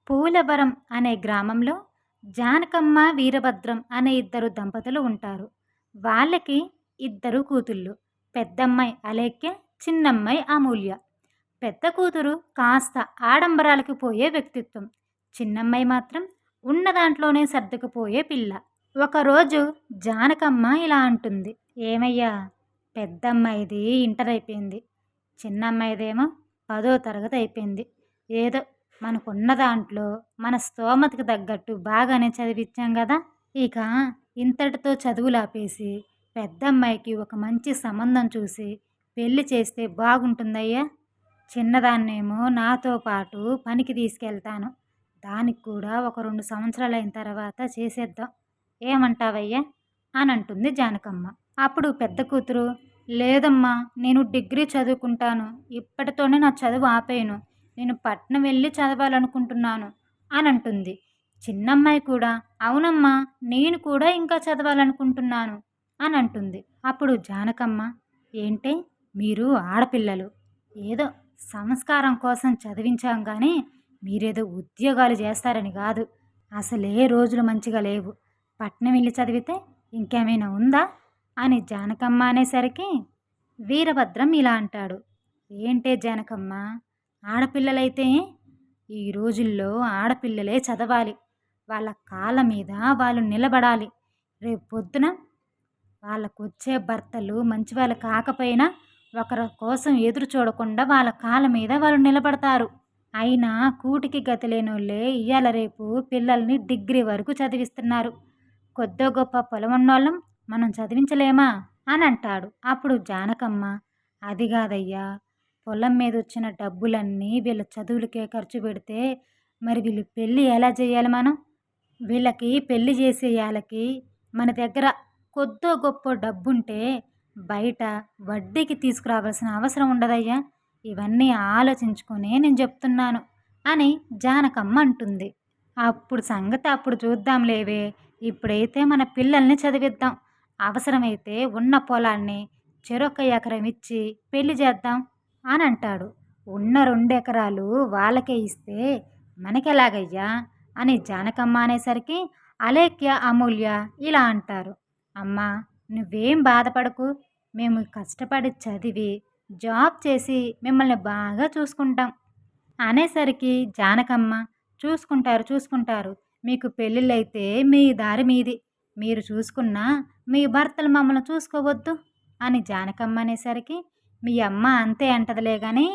పూలవరం అనే గ్రామంలో జానకమ్మ, వీరభద్రం అనే ఇద్దరు దంపతులు ఉంటారు. వాళ్ళకి ఇద్దరు కూతుళ్ళు. పెద్దమ్మాయి అలేఖ్య, చిన్నమ్మాయి అమూల్య. పెద్ద కూతురు కాస్త ఆడంబరాలకు పోయే వ్యక్తిత్వం. చిన్నమ్మాయి మాత్రం ఉన్న దాంట్లోనే సర్దుకుపోయే పిల్ల. ఒకరోజు జానకమ్మ ఇలా అంటుంది. ఏమయ్యా, పెద్దమ్మాయిది ఇంటర్ అయిపోయింది. చిన్నమ్మాయిదేమో 10వ తరగతి అయిపోయింది. ఏదో మనకున్న దాంట్లో మన స్తోమతకి తగ్గట్టు బాగానే చదివిచ్చాం కదా. ఇక ఇంతటితో చదువులాపేసి పెద్దమ్మాయికి ఒక మంచి సంబంధం చూసి పెళ్లి చేస్తే బాగుంటుందయ్యా. చిన్నదాన్నేమో నాతో పాటు పనికి తీసుకెళ్తాను. దానికి కూడా ఒక 2 సంవత్సరాలు అయిన తర్వాత చేసేద్దాం. ఏమంటావయ్యా అని అంటుంది జానకమ్మ. అప్పుడు పెద్ద కూతురు, లేదమ్మా, నేను డిగ్రీ చదువుకుంటాను. ఇప్పటితోనే నా చదువు ఆపేయను. నేను పట్నం వెళ్ళి చదవాలనుకుంటున్నాను అని అంటుంది. చిన్నమ్మాయి కూడా, అవునమ్మా, నేను కూడా ఇంకా చదవాలనుకుంటున్నాను అని అంటుంది. అప్పుడు జానకమ్మ, ఏంటే మీరు ఆడపిల్లలు, ఏదో సంస్కారం కోసం చదివించాం కానీ మీరేదో ఉద్యోగాలు చేస్తారని కాదు. అసలే రోజులు మంచిగా లేవు. పట్నం వెళ్ళి చదివితే ఇంకేమైనా ఉందా అని జానకమ్మ అనేసరికి వీరభద్రం ఇలా అంటాడు. ఏంటే జానకమ్మ, ఆడపిల్లలైతే ఈ రోజుల్లో ఆడపిల్లలే చదవాలి. వాళ్ళ కాళ్ళ మీద వాళ్ళు నిలబడాలి. రేపు పొద్దున వాళ్ళకొచ్చే భర్తలు మంచివాళ్ళు కాకపోయినా ఒకరి కోసం ఎదురు చూడకుండా వాళ్ళ కాళ్ళ మీద వాళ్ళు నిలబడతారు. అయినా కూటికి గతి లేనోళ్ళే ఇయ్యాల రేపు పిల్లల్ని డిగ్రీ వరకు చదివిస్తున్నారు. కొద్దో గొప్ప పొలం ఉన్నోళ్ళం మనం చదివించలేమా అని అంటాడు. అప్పుడు జానకమ్మ, అది కాదయ్యా, పొలం మీద వచ్చిన డబ్బులన్నీ వీళ్ళ చదువులకే ఖర్చు పెడితే మరి వీళ్ళు పెళ్ళి ఎలా చేయాలి మనం? వీళ్ళకి పెళ్లి చేసేయాలకి మన దగ్గర కొద్దో గొప్ప డబ్బుంటే బయట వడ్డీకి తీసుకురావాల్సిన అవసరం ఉండదయ్యా. ఇవన్నీ ఆలోచించుకునే నేను చెప్తున్నాను అని జానకమ్మ అంటుంది. అప్పుడు సంగతి అప్పుడు చూద్దాంలేవే, ఇప్పుడైతే మన పిల్లల్ని చదివిద్దాం. అవసరమైతే ఉన్న పొలాన్ని చెరొక ఎకరం ఇచ్చి పెళ్లి చేద్దాం అని అంటాడు. ఉన్న 2 ఎకరాలు వాళ్ళకే ఇస్తే మనకెలాగయ్యా అని జానకమ్మ అనేసరికి అలేఖ్య, అమూల్య ఇలా అంటారు. అమ్మా, నువ్వేం బాధపడకు. మేము కష్టపడి చదివి జాబ్ చేసి మిమ్మల్ని బాగా చూసుకుంటాం అనేసరికి జానకమ్మ, చూసుకుంటారు చూసుకుంటారు, మీకు పెళ్ళిళ్ళైతే మీ దారి మీది. మీరు చూసుకున్నా మీ భర్తలు మమ్మల్ని చూసుకోవద్దు అని జానకమ్మ అనేసరికి మీ అమ్మ అంతే అంటదిలే కానీ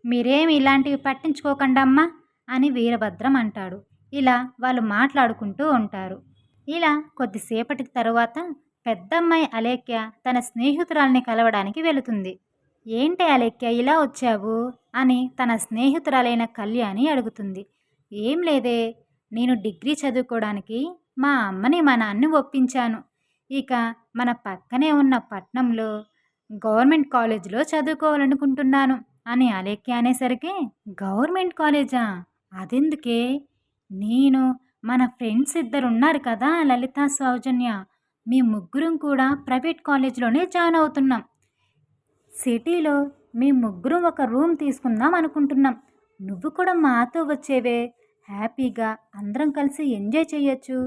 మీరేమి ఇలాంటివి పట్టించుకోకండమ్మా అని వీరభద్రం అంటాడు. ఇలా వాళ్ళు మాట్లాడుకుంటూ ఉంటారు. ఇలా కొద్దిసేపటి తరువాత పెద్దమ్మాయి అలేఖ్య తన స్నేహితురాల్ని కలవడానికి వెళుతుంది. ఏంటి అలేఖ్య ఇలా వచ్చావు అని తన స్నేహితురాలైన కళ్యాణి అడుగుతుంది. ఏం లేదే, నేను డిగ్రీ చదువుకోవడానికి మా అమ్మని మా నాన్నని ఒప్పించాను. ఇక మన పక్కనే ఉన్న పట్నంలో గవర్నమెంట్ కాలేజీలో చదువుకోవాలనుకుంటున్నాను అని అలేఖ్య అనేసరికి, గవర్నమెంట్ కాలేజా? అదెందుకే? నేను మన ఫ్రెండ్స్ ఇద్దరు ఉన్నారు కదా, లలిత, సౌజన్య, మీ ముగ్గురం కూడా ప్రైవేట్ కాలేజీలోనే జాయిన్ అవుతున్నాం. సిటీలో మీ ముగ్గురం ఒక రూమ్ తీసుకుందాం అనుకుంటున్నాం. నువ్వు కూడా మాతో వచ్చేవే, హ్యాపీగా అందరం కలిసి ఎంజాయ్ చేయొచ్చు.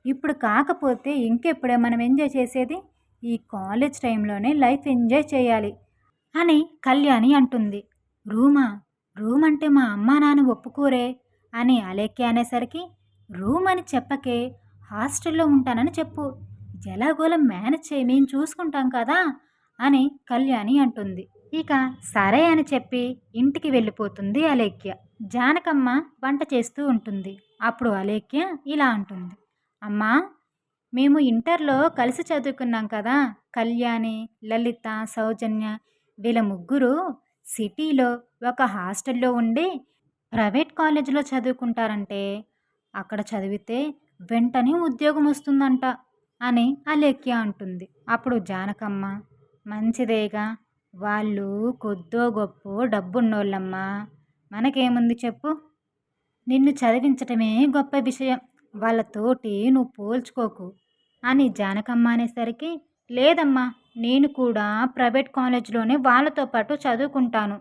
ఇప్పుడు కాకపోతే ఇంకెప్పుడే మనం ఎంజాయ్ చేసేది? ఈ కాలేజ్ టైంలోనే లైఫ్ ఎంజాయ్ చేయాలి అని కళ్యాణి అంటుంది. రూమా? రూమ్ అంటే మా అమ్మా నాన్న ఒప్పుకోరే అని అలేఖ్య అనేసరికి, రూమ్ అని చెప్పకే, హాస్టల్లో ఉంటానని చెప్పు. ఎలాగోలా మేనేజ్ చేయి, మేము చూసుకుంటాం కదా అని కళ్యాణి అంటుంది. ఇక సరే అని చెప్పి ఇంటికి వెళ్ళిపోతుంది అలేఖ్య. జానకమ్మ వంట చేస్తూ ఉంటుంది. అప్పుడు అలేఖ్య ఇలా అంటుంది. అమ్మా, మేము ఇంటర్లో కలిసి చదువుకున్నాం కదా, కళ్యాణి, లలిత, సౌజన్య, వీళ్ళ ముగ్గురు సిటీలో ఒక హాస్టల్లో ఉండి ప్రైవేట్ కాలేజీలో చదువుకుంటారంటే అక్కడ చదివితే వెంటనే ఉద్యోగం వస్తుందంట అని అలేఖ్య అంటుంది. అప్పుడు జానకమ్మ, మంచిదేగా, వాళ్ళు కొద్దో గొప్పో డబ్బున్నోళ్ళమ్మా, మనకేముంది చెప్పు. నిన్ను చదివించటమే గొప్ప విషయం, వాళ్ళతోటి నువ్వు పోల్చుకోకు అని జానకమ్మ అనేసరికి, లేదమ్మా, నేను కూడా ప్రైవేట్ కాలేజీలోనే వాళ్ళతో పాటు చదువుకుంటాను.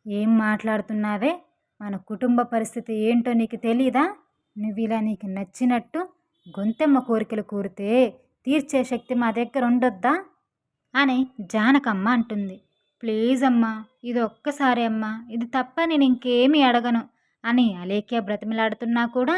ఏం మాట్లాడుతున్నావే? మన కుటుంబ పరిస్థితి ఏంటో నీకు తెలీదా? నువ్విలా నీకు నచ్చినట్టు గొంతెమ్మ కోరికలు కోరితే తీర్చే శక్తి మా దగ్గర ఉండొద్దా అని జానకమ్మ అంటుంది. ప్లీజ్ అమ్మా, ఇది ఒక్కసారి అమ్మా, ఇది తప్ప నేను ఇంకేమీ అడగను అని అలేఖ్య బ్రతిమిలాడుతున్నా కూడా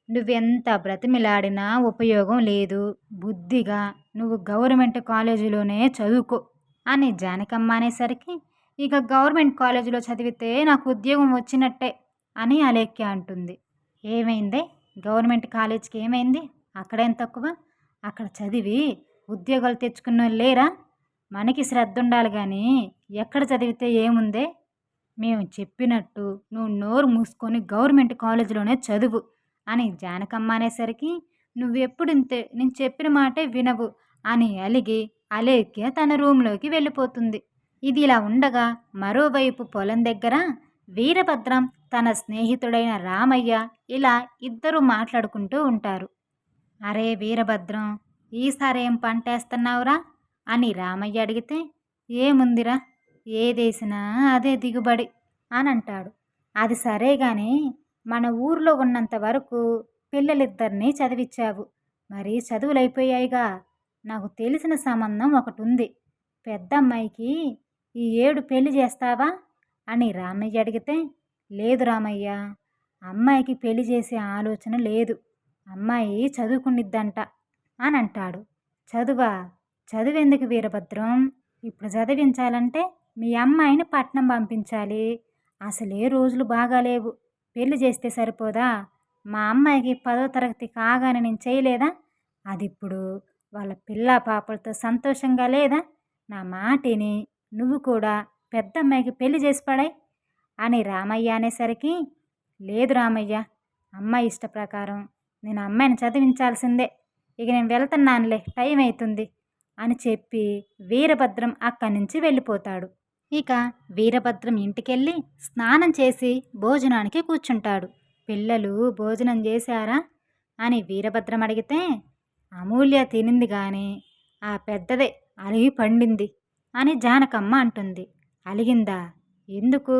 నువ్వెంత బ్రతిమిలాడినా ఉపయోగం లేదు. బుద్ధిగా నువ్వు గవర్నమెంట్ కాలేజీలోనే చదువుకో అని జానకమ్మ అనేసరికి ఇక గవర్నమెంట్ కాలేజీలో చదివితే నాకు ఉద్యోగం వచ్చినట్టే అని అలేఖ్య అంటుంది. ఏమైందే? గవర్నమెంట్ కాలేజీకి ఏమైంది? అక్కడేం తక్కువ? అక్కడ చదివి ఉద్యోగాలు తెచ్చుకున్న లేరా? మనకి శ్రద్ధ ఉండాలి కానీ ఎక్కడ చదివితే ఏముందే? మేము చెప్పినట్టు నువ్వు నోరు మూసుకొని గవర్నమెంట్ కాలేజీలోనే చదువు అని జానకమ్మ అనేసరికి నువ్వెప్పుడింతే, నేను చెప్పిన మాటే వినవు అని అలిగి అలేఖ్య తన రూంలోకి వెళ్ళిపోతుంది. ఇది ఇలా ఉండగా మరోవైపు పొలం దగ్గర వీరభద్రం తన స్నేహితుడైన రామయ్య ఇలా ఇద్దరు మాట్లాడుకుంటూ ఉంటారు. అరే వీరభద్రం, ఈసారి ఏం పంటేస్తున్నావురా అని రామయ్య అడిగితే, ఏముందిరా, ఏదేసినా అదే దిగుబడి అని అంటాడు. అది సరే గాని మన ఊర్లో ఉన్నంత వరకు పిల్లలిద్దరినీ చదివించావు, మరి చదువులైపోయాయిగా. నాకు తెలిసిన సంబంధం ఒకటి ఉంది, పెద్దమ్మాయికి ఈ ఏడు పెళ్లి చేస్తావా అని రామయ్య అడిగితే, లేదు రామయ్య, అమ్మాయికి పెళ్లి చేసే ఆలోచన లేదు, అమ్మాయి చదువుకునిద్దంట అని అంటాడు. చదువా? చదువెందుకు వీరభద్రం? ఇప్పుడు చదివించాలంటే మీ అమ్మాయిని పట్నం పంపించాలి. అసలే రోజులు బాగాలేవు, పెళ్లి చేస్తే సరిపోదా? మా అమ్మాయికి 10వ తరగతి కాగానే నేను చేయలేదా? అది ఇప్పుడు వాళ్ళ పిల్ల పాపలతో సంతోషంగా లేదా? నా మాటిని నువ్వు కూడా పెద్దమ్మాయికి పెళ్లి చేసి పడాయి అని రామయ్య అనేసరికి, లేదు రామయ్య, అమ్మాయి ఇష్ట ప్రకారం నేను అమ్మాయిని చదివించాల్సిందే, ఇక నేను వెళ్తున్నానులే, టైం అవుతుంది అని చెప్పి వీరభద్రం అక్కడి నుంచి వెళ్ళిపోతాడు. ఇక వీరభద్రం ఇంటికెళ్ళి స్నానం చేసి భోజనానికి కూర్చుంటాడు. పిల్లలు భోజనం చేశారా అని వీరభద్రం అడిగితే, అమూల్య తినింది కానీ ఆ పెద్దదే అలిగి పండింది అని జానకమ్మ అంటుంది. అలిగిందా? ఎందుకు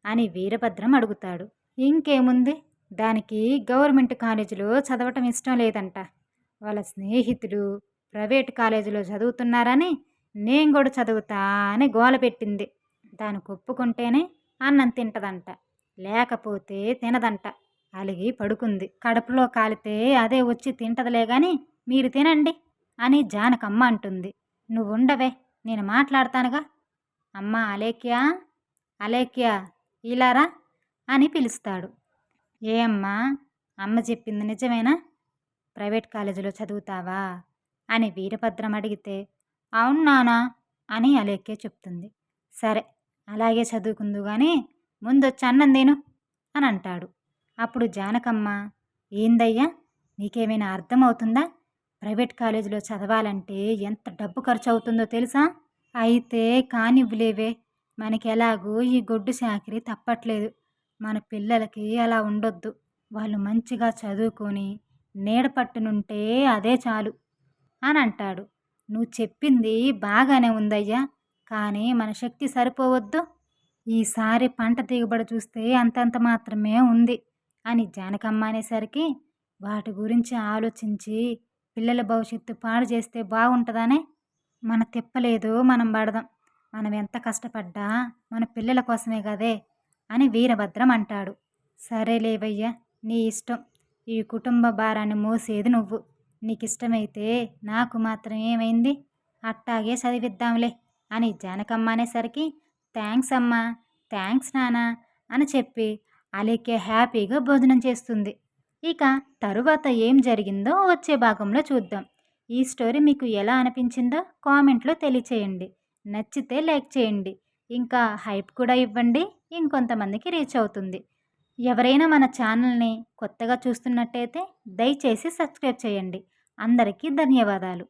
అని వీరభద్రం అడుగుతాడు. ఇంకేముంది, దానికి గవర్నమెంట్ కాలేజీలో చదవటం ఇష్టం లేదంట, వాళ్ళ స్నేహితులు ప్రైవేట్ కాలేజీలో చదువుతున్నారని నేను కూడా చదువుతా అని గోల పెట్టింది. దానికి ఒప్పుకుంటేనే అన్నం తింటదంట, లేకపోతే తినదంట. అలిగి పడుకుంది, కడుపులో కాలితే అదే వచ్చి తింటదిలే గాని మీరు తినండి అని జానకమ్మ అంటుంది. నువ్వుండవే, నేను మాట్లాడతానుగా. అమ్మ అలేఖ్య, అలేఖ్య ఇలారా అని పిలుస్తాడు. ఏ అమ్మా, అమ్మ చెప్పింది నిజమేనా? ప్రైవేట్ కాలేజీలో చదువుతావా అని వీరభద్రం అడిగితే, అవును నానా అని అలేఖ్య చెప్తుంది. సరే, అలాగే చదువుకుందు కానీ ముందొచ్చి అన్నం తిను అని అంటాడు. అప్పుడు జానకమ్మ, ఏందయ్యా, నీకేమైనా అర్థమవుతుందా? ప్రైవేట్ కాలేజీలో చదవాలంటే ఎంత డబ్బు ఖర్చు అవుతుందో తెలుసా? అయితే కానివ్వులేవే, మనకి ఎలాగూ ఈ గొడ్డు చాకిరీ తప్పట్లేదు, మన పిల్లలకి అలా ఉండొద్దు, వాళ్ళు మంచిగా చదువుకొని నీడపట్టునుంటే అదే చాలు అని అంటాడు. నువ్వు చెప్పింది బాగానే ఉందయ్యా, కానీ మన శక్తి సరిపోవద్దు, ఈసారి పంట దిగుబడి చూస్తే అంతంత మాత్రమే ఉంది అని జానకమ్మ అనేసరికి, వాటి గురించి ఆలోచించి పిల్లల భవిష్యత్తు పాడు చేస్తే బాగుంటుందనే. మన తిప్పలేదు మనం పడదాం, మనం ఎంత కష్టపడ్డా మన పిల్లల కోసమే కదే అని వీరభద్రం అంటాడు. సరేలేవయ్యా, నీ ఇష్టం, ఈ కుటుంబ భారాన్ని మోసేది నువ్వు, నీకు ఇష్టమైతే నాకు మాత్రం ఏమైంది, అట్టాగే చదివిద్దాంలే అని జానకమ్మ అనేసరికి, థ్యాంక్స్ అమ్మా, థ్యాంక్స్ నానా అని చెప్పి అలేఖ్య హ్యాపీగా భోజనం చేస్తుంది. ఇక తరువాత ఏం జరిగిందో వచ్చే భాగంలో చూద్దాం. ఈ స్టోరీ మీకు ఎలా అనిపించిందో కామెంట్లో తెలియచేయండి. నచ్చితే లైక్ చేయండి, ఇంకా హైప్ కూడా ఇవ్వండి, ఇంకొంతమందికి రీచ్ అవుతుంది. ఎవరైనా మన ఛానల్ని కొత్తగా చూస్తున్నట్టయితే దయచేసి సబ్స్క్రైబ్ చేయండి. అందరికీ ధన్యవాదాలు.